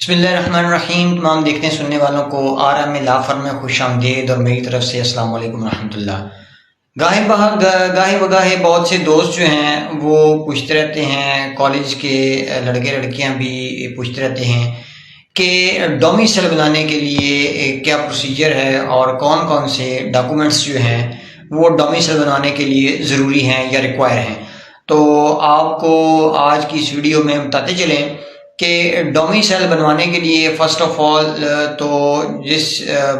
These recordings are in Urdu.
بسم اللہ الرحمن الرحیم۔ تمام دیکھنے سننے والوں کو آرام لا فرم میں خوش آمدید اور میری طرف سے السلام علیکم ورحمۃ اللہ۔ گاہے بگاہے بہت سے دوست جو ہیں وہ پوچھتے رہتے ہیں، کالج کے لڑکے لڑکیاں بھی پوچھتے رہتے ہیں کہ ڈومیسائل بنانے کے لیے کیا پروسیجر ہے اور کون کون سے ڈاکومنٹس جو ہیں وہ ڈومیسائل بنانے کے لیے ضروری ہیں یا ریکوائر ہیں۔ تو آپ کو آج کی اس ویڈیو میں بتاتے چلیں کہ ڈومیسائل بنوانے کے لیے فرسٹ آف آل تو جس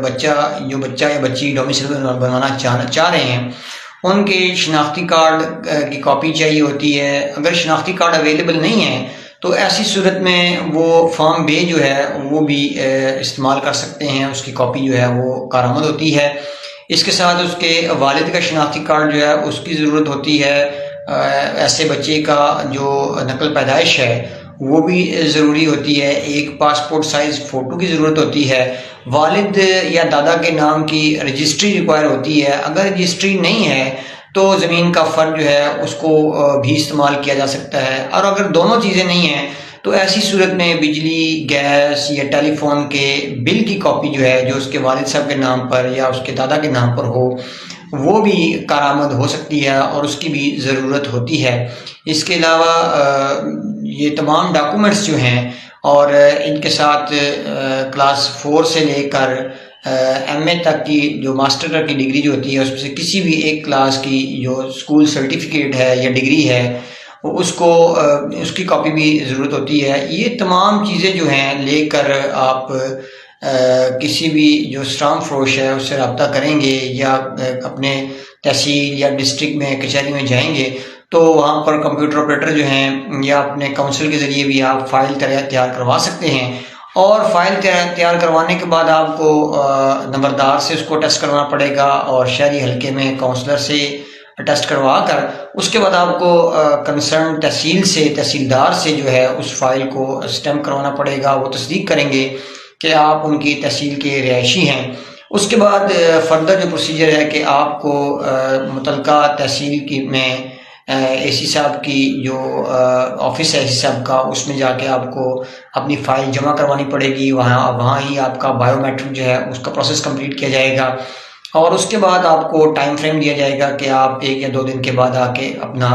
بچہ یا بچی ڈومیسائل بنوانا چاہ رہے ہیں ان کے شناختی کارڈ کی کاپی چاہیے ہوتی ہے۔ اگر شناختی کارڈ اویلیبل نہیں ہے تو ایسی صورت میں وہ فارم بے جو ہے وہ بھی استعمال کر سکتے ہیں، اس کی کاپی جو ہے وہ کارآمد ہوتی ہے۔ اس کے ساتھ اس کے والد کا شناختی کارڈ جو ہے اس کی ضرورت ہوتی ہے۔ ایسے بچے کا جو نقل پیدائش ہے وہ بھی ضروری ہوتی ہے۔ ایک پاسپورٹ سائز فوٹو کی ضرورت ہوتی ہے۔ والد یا دادا کے نام کی رجسٹری ریکوائر ہوتی ہے۔ اگر رجسٹری نہیں ہے تو زمین کا فرد جو ہے اس کو بھی استعمال کیا جا سکتا ہے، اور اگر دونوں چیزیں نہیں ہیں تو ایسی صورت میں بجلی، گیس یا ٹیلی فون کے بل کی کاپی جو ہے جو اس کے والد صاحب کے نام پر یا اس کے دادا کے نام پر ہو وہ بھی کارآمد ہو سکتی ہے اور اس کی بھی ضرورت ہوتی ہے۔ اس کے علاوہ یہ تمام ڈاکومنٹس جو ہیں اور ان کے ساتھ کلاس 4 سے لے کر ایم اے تک کی جو ماسٹر کی ڈگری جو ہوتی ہے اس میں سے کسی بھی ایک کلاس کی جو اسکول سرٹیفکیٹ ہے یا ڈگری ہے اس کی کاپی بھی ضرورت ہوتی ہے۔ یہ تمام چیزیں جو ہیں لے کر آپ کسی بھی جو اسٹام فروش ہے اس سے رابطہ کریں گے یا اپنے تحصیل یا ڈسٹرکٹ میں کچہری میں جائیں گے تو وہاں پر کمپیوٹر آپریٹر جو ہیں یا اپنے کونسل کے ذریعے بھی آپ فائل تیار کروا سکتے ہیں، اور فائل تیار کروانے کے بعد آپ کو نمبردار سے اس کو ٹیسٹ کروانا پڑے گا اور شہری حلقے میں کونسلر سے ٹیسٹ کروا کر اس کے بعد آپ کو کنسرن تحصیلدار سے جو ہے اس فائل کو اسٹیمپ کروانا پڑے گا۔ وہ تصدیق کریں گے کہ آپ ان کی تحصیل کے رہائشی ہیں۔ اس کے بعد فردر جو پروسیجر ہے کہ آپ کو متعلقہ تحصیل میں اے سی صاحب کی جو آفس ہے اے سی صاحب کا، اس میں جا کے آپ کو اپنی فائل جمع کروانی پڑے گی۔ وہاں ہی آپ کا بایو میٹرک جو ہے اس کا پروسیس کمپلیٹ کیا جائے گا، اور اس کے بعد آپ کو ٹائم فریم دیا جائے گا کہ آپ 1 یا 2 دن کے بعد آ کے اپنا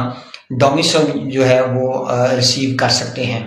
ڈومیسائل جو ہے وہ ریسیو کر سکتے ہیں۔